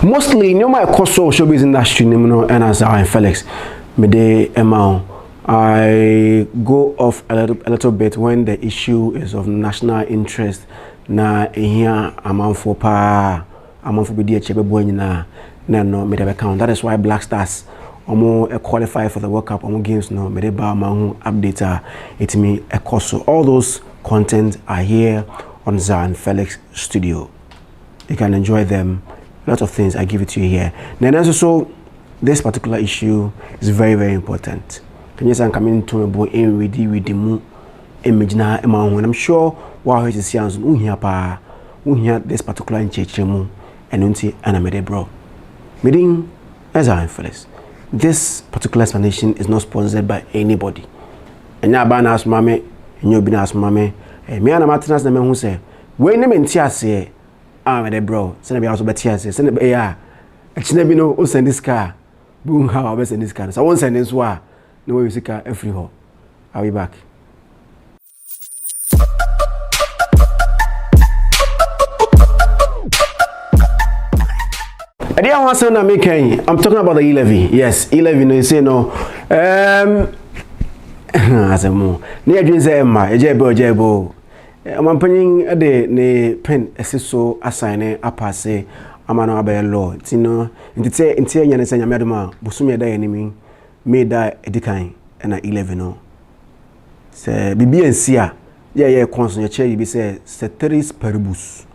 Mostly, you know, my social showbiz industry, you know, and as Zionfelix, me de amount. I go off a little bit when the issue is of national interest. Na here amount for be dear chebe boy na no me de account. That is why Black Stars qualify for the World Cup games no me de ba ma update it me a course. So all those content are here on Zionfelix Studio. You can enjoy them. A lot of things I give it to you here. Then also this particular issue is very, very important. Can you say I'm coming to a boy in with the moon image now? I'm sure while he is young, hear this particular in church and unti and I made a bro. Meeting as I am first. This particular explanation is not sponsored by anybody. And now ban ask mommy, and you'll be asked mommy, me and a Martinez the man who say, when the men say, I'm a bro, send me out of the send it yeah. It's never know who send this car. Boom, how I best in this car. So I won't send this war. No way you see car every hole. I'll be back. I didn't want to say I'm talking about the E-Levy. Yes, E-Levy, no, you say no. As a more near dreams, Emma, a jabo. I'm paying a day, ne pen, a so assign a passe, a man of a law. Tino, in say, in saying, and saying, Madama, Busumia die enemy, may die a decline, and I 11 no. Say, Bibi and Sia, yeah, constant chair, you be say, ceteris paribus.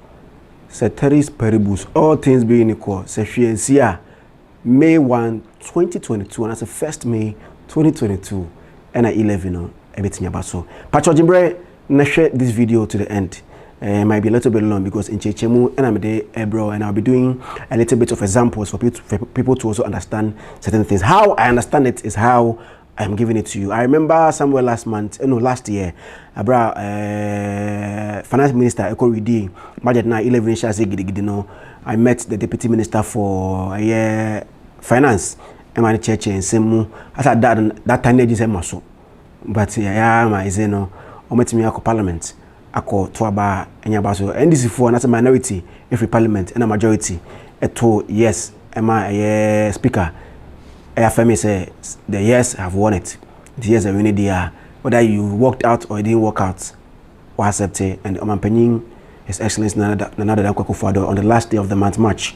Ceteris paribus, all things being equal. Say, she and Sia, May 1, 2022, and that's the 1st May 2022, and I 11 no, everything about so. Pacho Jimbre. Now share this video to the end. It might be a little bit long because in Chechemu and I'm there, bro, and I'll be doing a little bit of examples for people to also understand certain things. How I understand it is how I'm giving it to you. I remember somewhere last year, Finance Minister Eko Ridi, budget na 11 shares no. I met the Deputy Minister for Finance, Emmanuel Church and Semu. I said that time they just muscle, but yeah, my no. Ometimi ako parliament ako toaba enyaba so NDC for na minority every parliament and a majority eto yes ema speaker afemi say the yes have won it. The yes are winning there, whether you worked out or you didn't work out or accept it. And Omanpenying His Excellency Nana Dankwa on the last day of the month March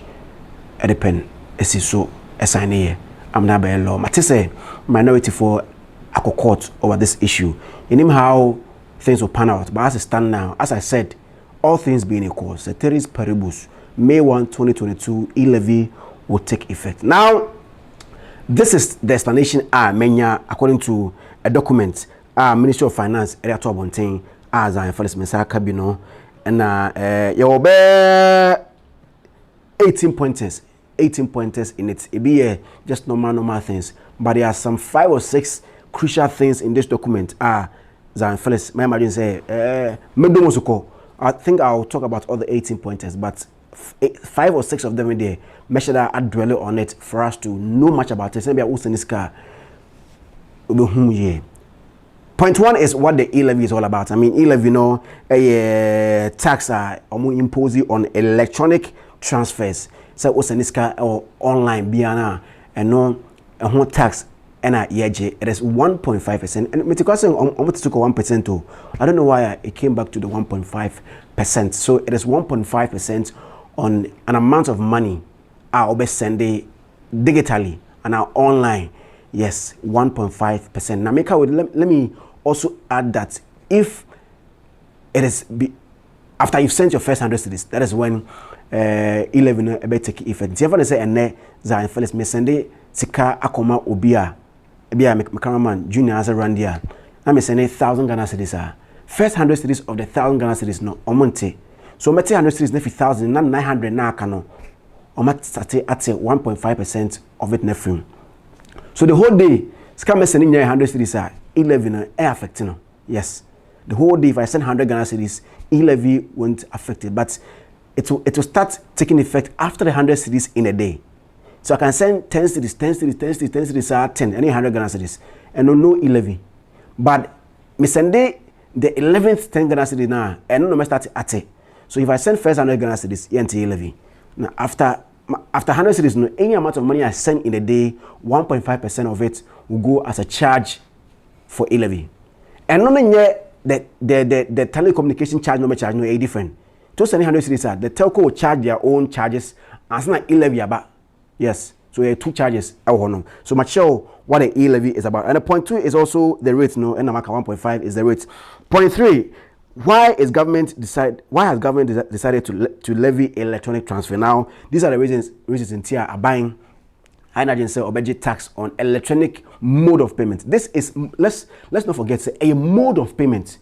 at the pen so assign here I'm not by law matise minority for ako court over this issue. In him how things will pan out, but as it stands now, as I said, all things being equal, ceteris paribus, May 1, 2022, E-Levy will take effect. Now, this is the explanation according to a document, Ministry of Finance, area to Abontain, as Zionfelix Studios, and you will be 18 pointers in it. It be just normal things, but there are some 5 or 6 crucial things in this document. Zionfelix, my imagine say, I think I'll talk about all the 18 pointers, but 5 or 6 of them in there. Make sure that I dwell on it for us to know much about it. Maybe I will send this car. Point 1 is what the E-Levy is all about. I mean, E-Levy, a tax imposing on electronic transfers. So, what's in this car or online, biana, and no tax. And it is 1.5%, and because almost took 1% too. I don't know why it came back to the 1.5%. So it is 1.5% on an amount of money I'll be sending digitally and now online. Yes, 1.5%. Now, let me also add that if it is after you've sent your first 100 cedis, that is when E-Levy take effect. If I say Zionfelix me send sika akoma obia. My cameraman junior as a randia. I'm sending 1,000 Ghana cedis. First 100 cedis of the 1,000 Ghana cedis no omonte. So me 100 cedis nefi 1,000 na 900 na kano. Omat start at 1.5% of it nefrim. So the whole day, scam sending 100 cedis E-Levy no affecting. Yes, the whole day if I send 100 Ghana cedis, E-Levy won't affect it, but it will start taking effect after the 100 cedis in a day. So I can send 10 cedis, 10 cedis, 10 cedis, 10 cedis, 10, any 100 Ghana cedis, and no E-Levy. But me send the 11th 10 Ghana cedis now, and no me start at it. So if I send first 100 Ghana cedis, E-Levy. Now after after 100 cities, no, any amount of money I send in a day, 1.5% of it will go as a charge for E-Levy. And not yet the telecommunication charge no charge no a different. To send 100 cities, the telco will charge their own charges as not E-Levy about. Yes. So there are two charges. So much show what the E-Levy is about. And the point 2 is also the rate. No, and the mark 1.5 is the rate. Point 3. Why has government decided to levy electronic transfer? Now, these are the reasons in tier are buying high or budget tax on electronic mode of payment. This is let's not forget a mode of payment.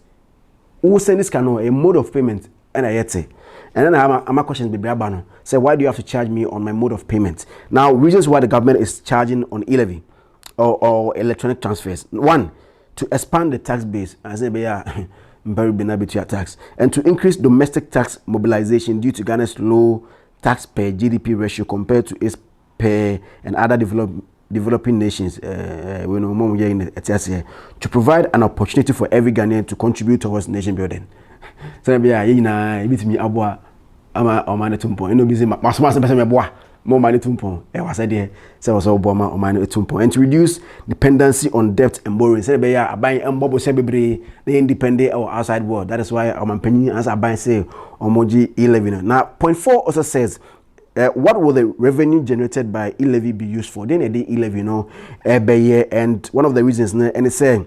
Who send this cano a mode of payment and I yet. And then I have my questions be brabano. Say, why do you have to charge me on my mode of payment? Now, reasons why the government is charging on E-Levy or electronic transfers. 1, to expand the tax base. I say, tax, and to increase domestic tax mobilization due to Ghana's low tax per GDP ratio compared to its per and other developing nations. To provide an opportunity for every Ghanaian to contribute towards nation building. So more money to was idea. So also more money to and to reduce dependency on debt and borrowing. Say buying and bobo the independent or outside world. That is why I'm penny as I buy say Omoji E-Levy. Now point 4 also says what will the revenue generated by E-Levy be used for? Then a day E-Levy, and one of the reasons and it's saying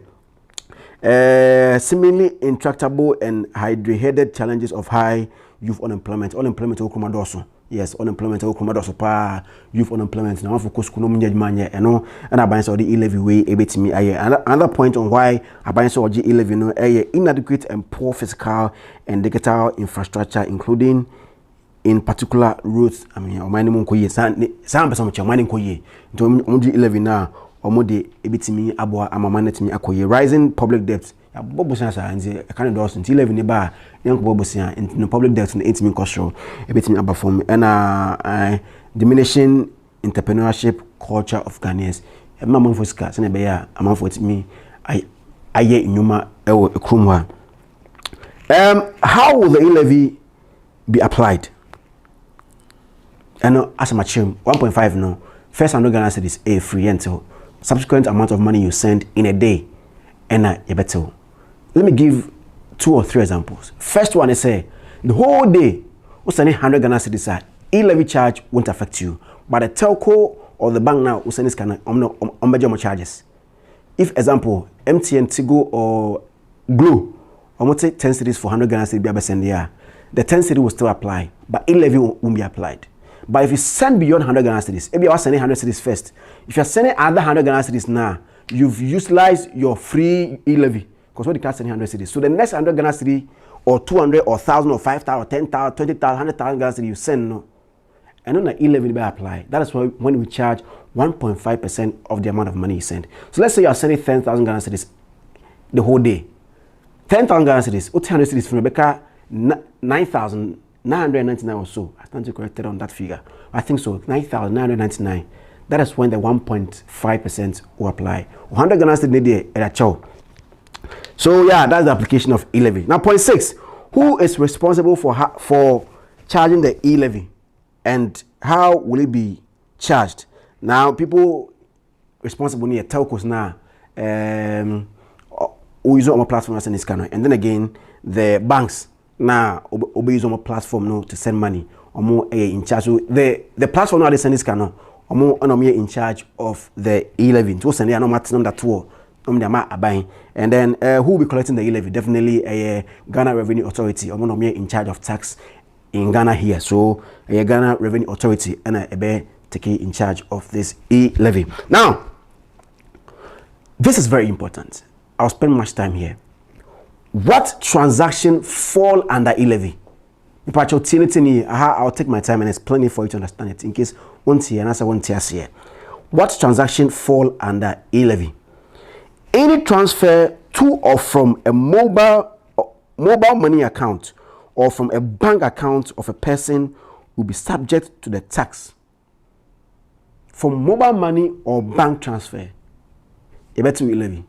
seemingly intractable and hydra-headed challenges of high youth unemployment. Unemployment will come also. Yes, unemployment will come also pa youth unemployment. Now focus kuno munye manye and I buy so the E-Levy way a bit me. Another point on why I buy so the E-Levy inadequate and poor physical and digital infrastructure, including in particular roads. I mean, or mining koye some person mining koye. To E-Levy now or mode a bit me abwa amamanate me akoye. Rising public debt. Bobo Sansa and the kind of doors until 11 bar, young Bobo Sian, and the public debt in the 8 cost show, a bit in upper form, and diminishing entrepreneurship culture of Ghanaians. A mamma for scars and a bear, a month with me. I yet Numa El Krumwa. How will the E-Levy be applied? And as a machine 1.5 no. First, I'm not gonna say this a free until subsequent amount of money you send in a day, and a better. Let me give 2 or 3 examples. First one is the whole day, what's 100 Ghana cedis E-Levy charge won't affect you, but the telco or the bank now will send this kind of charges. If example, MTN, Tigo or Glo, I'm going to take 10 cedis for 100 Ghana cedis, the 10 cedis will still apply, but E-Levy won't be applied. But if you send beyond 100 Ghana cedis, maybe you're sending 100 cedis first. If you're sending other 100 Ghana cedis now, you've utilized your free E-Levy. Because what you can't send 100 cedis. So the next 100 Ghana cedi or 200 or 1,000 or 5,000 or 10,000, 20,000, 100,000 Ghana cedi you send no. And then the E-Levy will apply. That is why when we charge 1.5% of the amount of money you send. So let's say you are sending 10,000 Ghana cedis the whole day. 10,000 Ghana cedis, 200 cedis from Rebecca 9,999 or so. I stand to corrected on that figure. I think so. 9,999. That is when the 1.5% will apply. 100 Ghana cedi at a chow. So yeah, that's the application of E-Levy. Now point 6, who is responsible for charging the E-Levy and how will it be charged? Now people responsible near telcos now who use on a platform and this kind of, and then again the banks now obey use on a platform no to send money or more in charge. So the platform now they send this kind of or more in charge of the E-Levy. So send no matter that tool. And then who will be collecting the E-Levy? Definitely a Ghana Revenue Authority. I'm in charge of tax in Ghana here. So a Ghana Revenue Authority and a taking in charge of this E-Levy. Now, this is very important. I'll spend much time here. What transaction fall under E-Levy? I'll take my time and explain it for you to understand it in case one tier and answer one tier here. What transaction fall under E-Levy? Any transfer to or from a mobile money account or from a bank account of a person will be subject to the tax. From mobile money or bank transfer, you better E-Levy.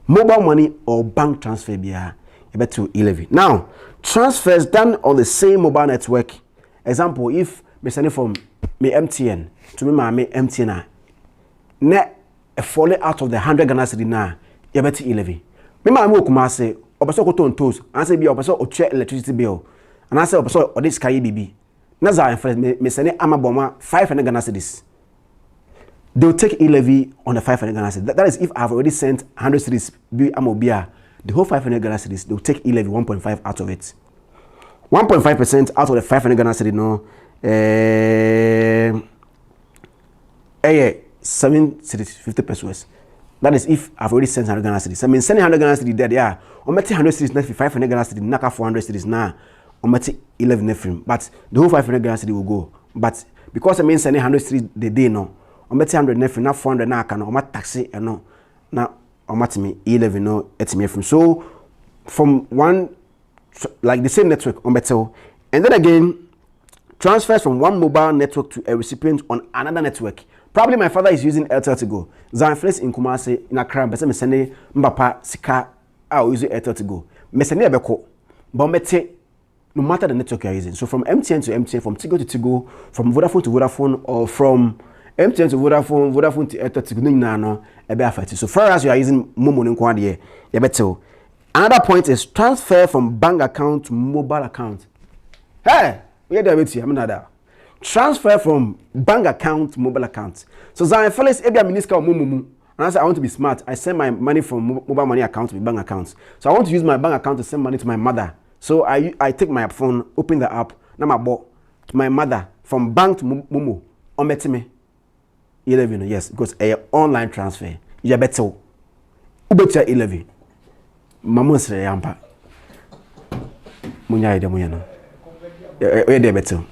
Mobile money or bank transfer, you better E-Levy. Now, transfers done on the same mobile network. Example, if me send from me MTN to me my MTN na falling out of the 100 Ghana cedi na you better E-Levy. Me ma me okuma say obeso ko ton toes and say be obeso o check electricity bill and I say obeso o this sky bibi na Zionfelix me send amaboma 500 Ghana cedis. They'll take E-Levy on the 500 Ghana cedis. That is if I've already sent 100 cedis be amobia the whole 500 Ghana cedis they'll take E-Levy 1.5 out of it. 1.5% out of the 500 Ghana cedi no 7 cedis 50 pesos. That is if I've already sent 100 Ghana cedis. I mean sending 100 Ghana cedis there, yeah. On 100 cedis, not 500 Ghana cedis, knock 400 cedis now. On 11 nefrim. But the whole 500 Ghana cedis will go. But because I mean sending 100 cedis the day no. On 100 nefrim, not 400 now can on taxi and no. Now on me E-Levy no etime from. So from one like the same network on better. And then again transfers from one mobile network to a recipient on another network. Probably my father is using Airtel to go. Zionfelix in Kumasi in Accra, but me send mbapa sika I use Airtel to go. Me send ebeko, but me no matter the network you are using. So from MTN to MTN, from Tigo to Tigo, from Vodafone to Vodafone, or from MTN to Vodafone, Vodafone to Airtel to go, no, ebe afati. So far as you are using Momo in Kwadi, you better. Another point is transfer from bank account to mobile account. Hey, we are there with you. I'm not transfer from bank account to mobile account. So Zionfelix ebia miniska mumu. And I say I want to be smart. I send my money from mobile money account to my bank account. So I want to use my bank account to send money to my mother. So I take my phone, open the app, now my bought to my mother from bank to Momo. On me. E-Levy, yes, because a online transfer. You better. Ubetia E-Levy. Mamu sre yampa. Munya ide munya no. We better.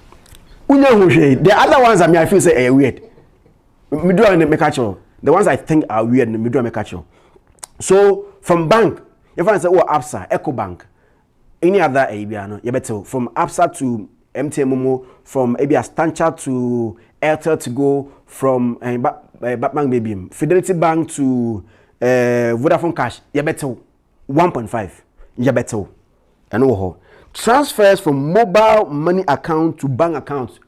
The other ones I feel say are weird. The ones I think are weird. So from bank, if I say Absa, Eco Bank, any other ABN, you better from Absa to MTN Momo, from ABS Stancha to Airtel to go, from Bank Baby, Fidelity Bank to Vodafone Cash, you better 1.5, you better. And transfers from mobile money account to bank account.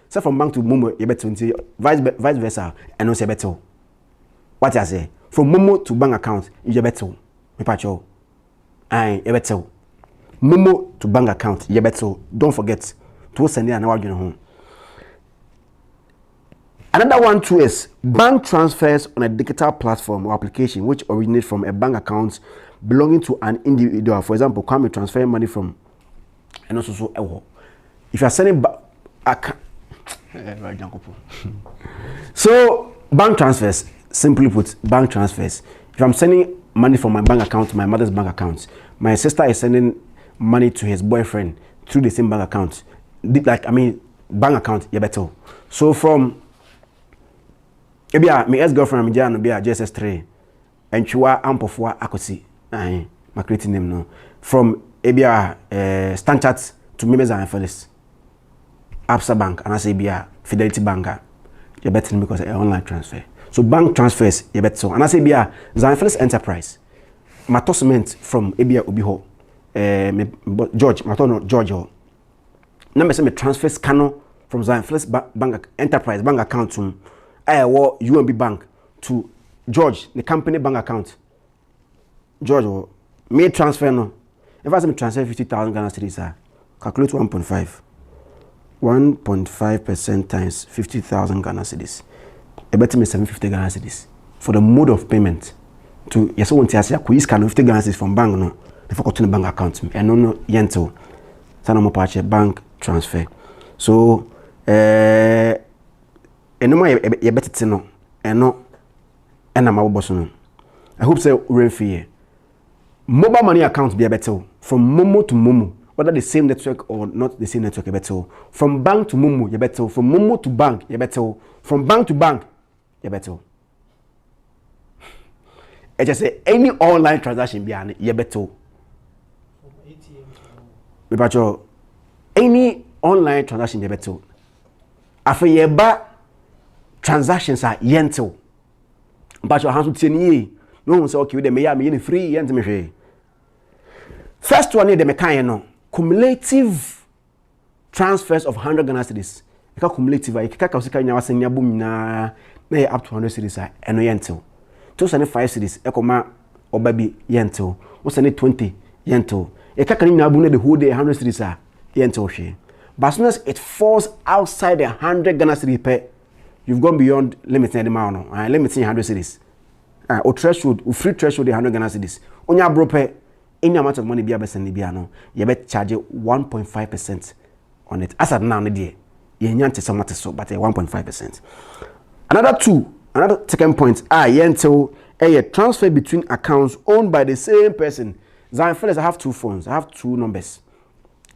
So from bank to Momo, you better vice versa. And also better. What I say? From Momo to bank account, you better. Me pacho. You better. Momo to bank account, you better. Don't forget to send it an hour home. Another one too is bank transfers on a digital platform or application which originate from a bank account belonging to an individual. For example, can we transfer money from and also if you are sending so bank transfers, simply put, bank transfers. If I'm sending money from my bank account to my mother's bank account, my sister is sending money to his boyfriend through the same bank account. Like bank account, you better. So from my ex-girlfriend be a JSS3 and chua ampofwa akosi my creating name no from Stanchart to Zionfelix Absa Bank and I say Fidelity Banker you better because it's online transfer. So bank transfers you better so and I say Zionfelix Enterprise my tossment from Obiho George George number say me transfer scanner from Zionfelix Bank Enterprise bank account to UMB Bank to George the company bank account. George me transfer no. If I say me transfer 50,000 Ghana cedis, calculate 1.5. 1.5% times 50,000 Ghana cedis. I bet me 750 Ghana cedis for the mode of payment. To yes, want to say I scan 50 Ghana cedis from bank no. If I go to the bank account, I no yento. Sana mo patch bank transfer. So enoma ye betete no eno ena ma bobo so no. I hope say rain fee. Mobile money accounts be better from Momo to Momo, whether the same network or not the same network, you better. From bank to Momo, you better. From Momo to bank, you better. From bank to bank, you better. I just say any online transaction behind it, you better. From ATM to any online transaction, you better. After you buy transactions are yento. But your hands to say no one say okay, they may me free yent me. First one, the mechanic no cumulative transfers of 100 Ghana cedis. ka cumulative e ka usika nya wasan nya bom na up to 100 series eno yentel to sane 5 series e koma oba bi yentel wo sane 20 yentel e ka kan nya bom na the whole day 100 series yentel hwe but as soon as it falls outside the 100 Ghana series per you've gone beyond limiting the amount no limiting 100 series or threshold or free threshold 100 Ghana cedis onya bro pe any amount of money be abesen bia no you bet charge 1.5% on it as at now no dey ye nya ntese mate so but 1.5%. Another second point yentel transfer between accounts owned by the same person. Zionfelix, I have two phones, I have two numbers,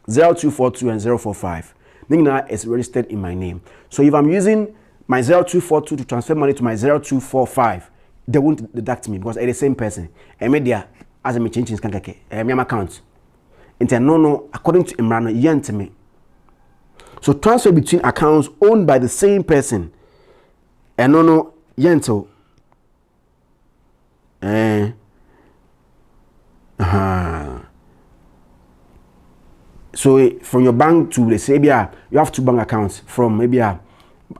0242 and 045. Ningna is registered in my name, so if I'm using my 0242 to transfer money to my 0245, they won't deduct me because it's the same person. And media as a change can get account. No, according to Imran, yent me. So transfer between accounts owned by the same person. And no yento. So from your bank to the Sabia, you have two bank accounts from maybe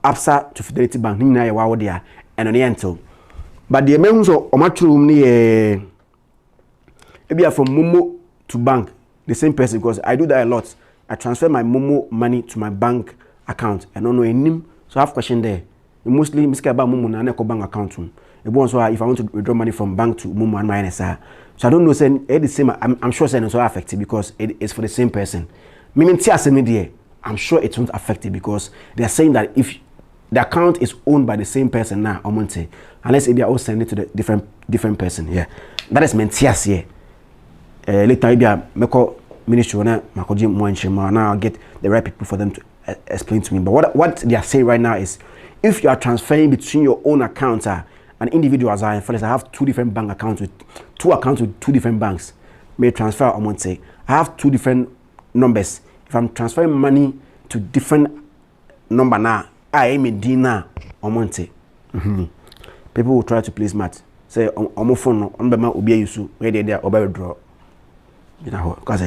Absa to Fidelity Bank. Nina ya there and on yento. But the amount of matchroom maybe from Momo to bank, the same person, because I do that a lot. I transfer my Momo money to my bank account. I don't know any name, so I have question there. Mostly, Miss Kaba Momo na neko bank account. If I want to withdraw money from bank to Momo and my NSA, so I don't know. Say the same. I'm sure it's not affected because it is for the same person. Meaning, I'm sure it won't affect it because they are saying that if the account is owned by the same person now, unless they are all sending it to the different person. Yeah, that is meant yes. Yeah. Later maybe I make ministry now I'll get the right people for them to explain to me. But what they are saying right now is, if you are transferring between your own accounts, an individual as I have two different bank accounts with two different banks, may transfer I have two different numbers. If I'm transferring money to different number now, I am in dinner on Monday. People will try to play smart. Say on my phone, on my obi yusu, where they are over draw. You know, because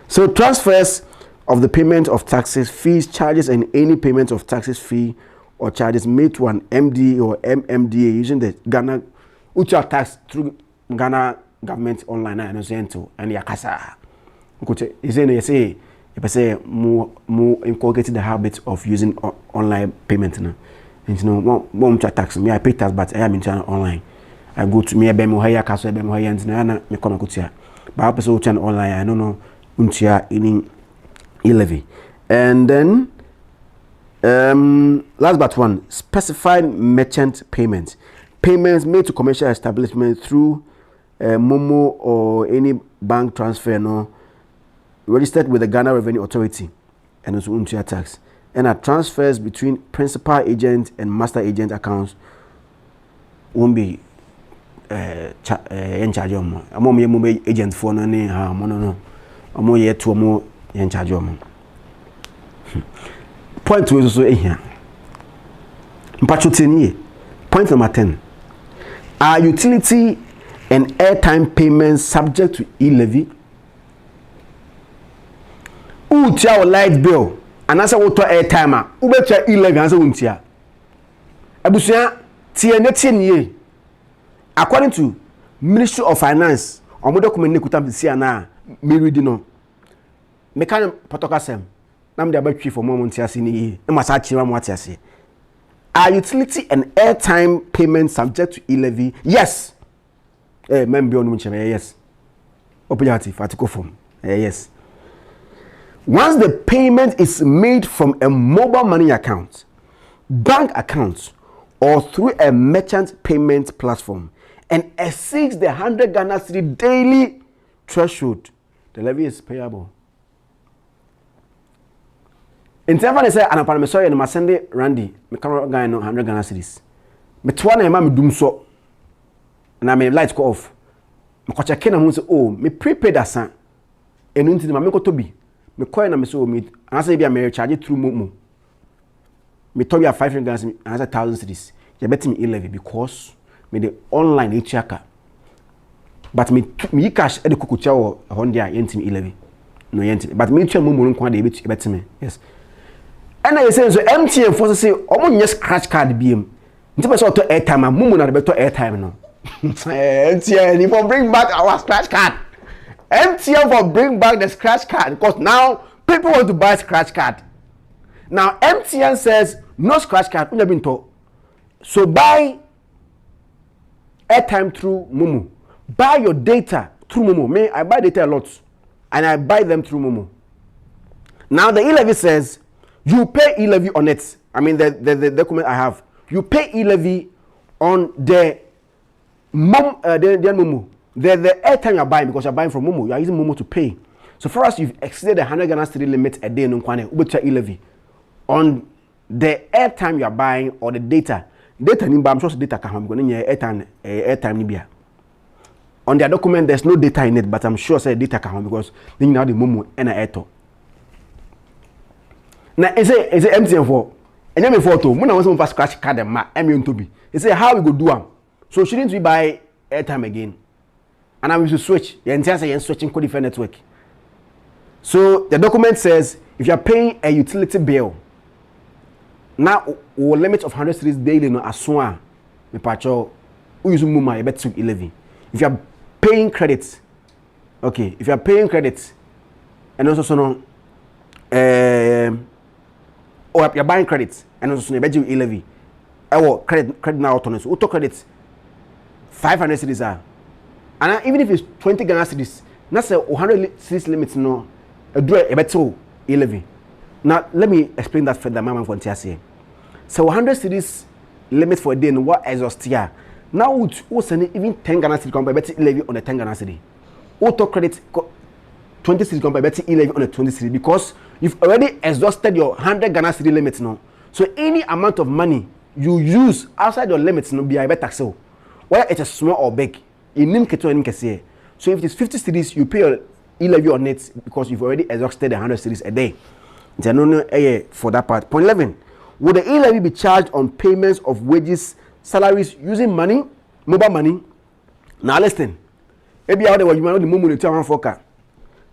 so transfers of the payment of taxes, fees, charges, and any payment of taxes, fee, or charges made to an MDA or MMDA using the Ghana Ucha tax through Ghana government online and Yakasa. You say more inculcated the habit of using online payment now. And you know, more tax me, I pay tax, but I am in China online. I go to me a bemuhaya castle, bemuhaya and Nana, me come kutia. But I also turn online, I don't know, untia in E-Levy. And then, last but one, specified merchant payments. Payments made to commercial establishment through Momo or any bank transfer, no, registered with the Ghana Revenue Authority and also untia tax. And our transfers between principal agent and master agent accounts won't be in charge of me. I'm agent for no no. I'm yet to more in charge of me. Point 2 is also here. Point number 10. Are utility and airtime payments subject to E-Levy? Utia light bill and answer water airtime. Ubetia E-Levy answer untia. Abusia tie netin ye. According to Ministry of Finance, omo document ne kutam sia na me read no. Me kan potoka sem. Na me dey abatwi for moment ase ni ye. E masa chira mo ase. Are utility and airtime payments subject to E-Levy? Yes. Member on munche yes. Operative article form. Yes. Once the payment is made from a mobile money account, bank account, or through a merchant payment platform and exceeds the 100 Ghana cedi daily threshold, the levy is payable. In terms of say anapana me sorry no send Randy me camera guy no 100 Ghana cedis. Me twa na ma me dum so na me light go off. Me ko check na hu say oh me prepaid asan. Enu nti ma me ko to bi. Me coin na me so me answer bia me charge through Momo. Me told you 500 Ghana cedis and 1,000 cedis. You bet me E-Levy because me the online e-checker. But me cash e de kukucha o hondia yenti me E-Levy. no yent but me twa mumu nko de betime yes and I say so MTN for say omo scratch card biem nti person to airtime a mumu na de beto airtime no MTN you for bring back our scratch card MTN for bring back the scratch card because now people want to buy scratch card now MTN says no scratch card unya binto so buy airtime through mumu buy your data through mumu me I buy data a lot and I buy them through mumu now the E-Levy says you pay E-Levy on it. I mean the document I have. You pay E-Levy on the Mumu. The airtime you're buying because you're buying from Mumu. You are using Mumu to pay. So for us, you've exceeded the 100 Ghana cedi limit a day. No kwane ubecha E-Levy on the airtime you're buying or the data. Data nimba. I'm sure data kaham. Because airtime nibia. On their document, there's no data in it, but I'm sure say data kaham because they now the Mumu and airto. Now, is it MTN for? And then photo, when I was on scratch card and my to be. He say how we go do them. So shouldn't we buy airtime again? And I will switch. The entire say switching code different network. So the document says if you are paying a utility bill, now our limit of 100 cedis daily no aswa me pacho who use muma bet to E-Levy. If you are paying credit, okay, if you are paying credit, and also no or you're buying credit and also you bet E-Levy. Or credit now autonomous. Auto credit 500 cedis are. And even if it's 20 Ghana cedis, that's a 100 cedis limit no. A bet E-Levy. Now let me explain that further. Mama from TSA. So 100 cedis limit for a day. No what exhaust here. Now we send even 10 Ghana cedis compare bet E-Levy on a 10 Ghana cedi. Auto credit 20 cedis compare bet E-Levy on a 20 cedi because you've already exhausted your 100 Ghana cedi limits now. So any amount of money you use outside your limits no be a better tax. Whether it's a small or big, in nim keto and kese. So if it is 50 cedis, you pay your E-Levy on it because you've already exhausted the 100 cedis a day. For that part. Point 11. Would the E-Levy be charged on payments of wages, salaries using money, mobile money? Now listen. Maybe out there you might know the mumu to forecast.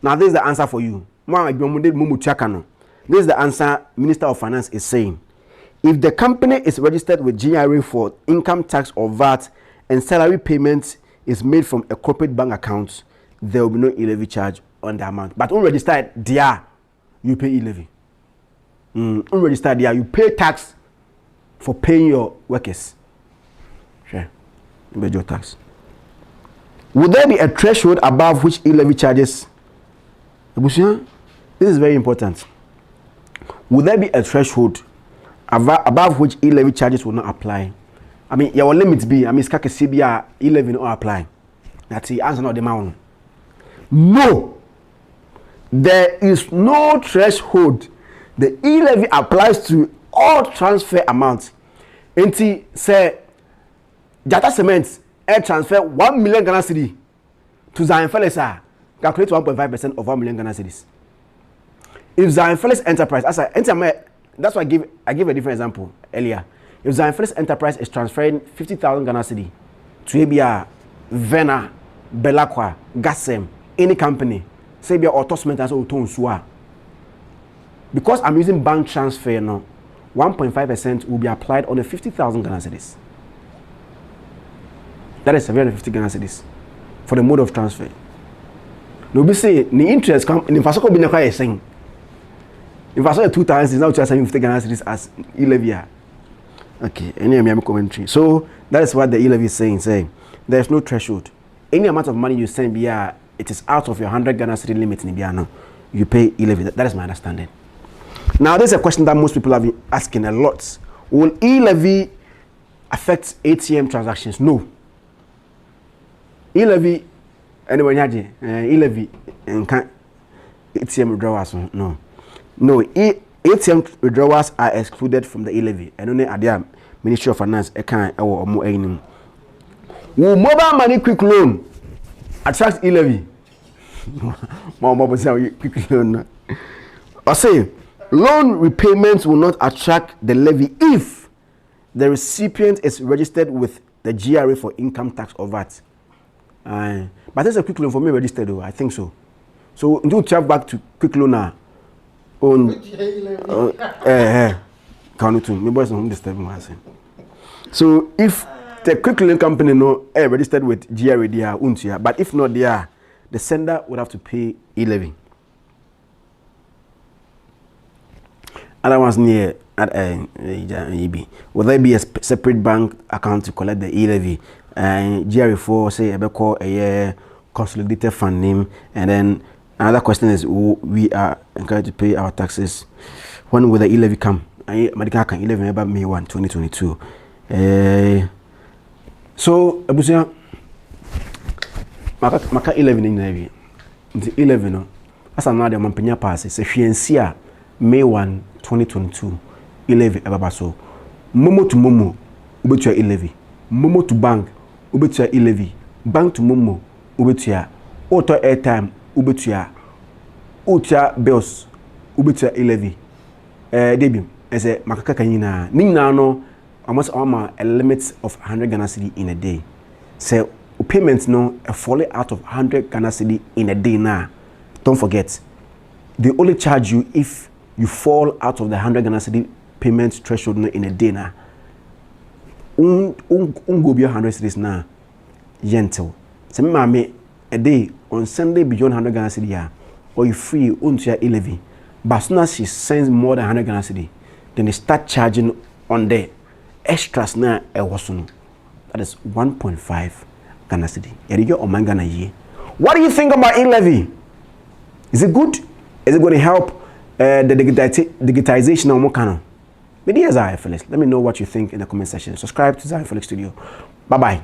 Now this is the answer for you. This is the answer Minister of Finance is saying. If the company is registered with GRA for income tax or VAT and salary payment is made from a corporate bank account, there will be no E-Levy charge on the amount. But unregistered, there you pay E-Levy. Unregistered, there you pay tax for paying your workers. Sure, you pay your tax. Would there be a threshold above which E-Levy charges? This is very important. Would there be a threshold above which E-Levy charges will not apply? I mean, your limits be, I mean, skake CBR E-Levy not apply. That's the answer, not the amount. No, there is no threshold. The E-Levy applies to all transfer amounts. Enti say, Jata Cement air transfer 1 million Ghana cedi to Zionfelix. Calculate 1.5% of 1 million Ghana cedis. If Zionfelix Enterprise, that's why I give a different example earlier. If Zionfelix Enterprise is transferring 50,000 Ghana cedi to ABR, Vena, Belacqua, Gasem, any company, say be autosment as well, because I'm using bank transfer now, 1.5% will be applied on the 50,000 Ghana cedis. That is 750 Ghana cedis for the mode of transfer. Nobody say the interest come in Fasoko be never saying. If I saw 2 times, it's now just 750 Ghana cedis as E-Levy. Okay, any commentary. So that is what the E-Levy is saying. There is no threshold. Any amount of money you send, it is out of your 100 Ghana cedi limit in Biano. You pay E-Levy. That is my understanding. Now, this is a question that most people have been asking a lot. Will E-Levy affect ATM transactions? No. E-Levy, anyway, E-Levy and ATM withdrawals? No. No, ATM withdrawals are excluded from the E-Levy. And only at the Ministry of Finance, or more. Will mobile money quick loan attract E-Levy? Mobile quick loan. I say, loan repayments will not attract the levy if the recipient is registered with the GRA for income tax or VAT. But there's a quick loan for me registered though, I think so. So until travel back to quick loaner on count to me boys on disturbing my saying. So if the quick loan company no registered with GRA there untia, but if not there, the sender would have to pay E-Levy. Other ones near at EB. Will there be a separate bank account to collect the E-Levy? And GRA4 say a call a year consolidated fund name, and then another question is we are encouraged to pay our taxes. When will the E-Levy come? Medical can E-Levy about May 1, 2022. So Abusia maka 11 in Navy. The 11 no. As another mampenya pass is a fiancia May 1, 2022. E-Levy ababaso. Momo to Momo ubetua E-Levy. Momo to bank ubetua E-Levy. Bank to Momo ubetua. Auto airtime ubetua. Utia bills ubetua E-Levy. Debi ese makaka kanyina. Nina no almost a limit of 100 Ghana cedi in a day. So payments no fall out of 100 Ghana cedi in a day now. Don't forget, they only charge you if you fall out of the 100 Ghana cedi payment threshold in a day now. Go be 100 cedis now. Gentle. So me a day on Sunday beyond 100 Ghana cedi or you free unto E-Levy. But as soon as she sends more than 100 Ghana cedi, then they start charging on the extras na ewosono. That is 1.5 Ghana cedi. Eriyo omanga na ye. What do you think about E-Levy? Is it good? Is it going to help the digitization of Mokano? Maybe as Zionfelix. Let me know what you think in the comment section. Subscribe to Zionfelix Studio. Bye bye.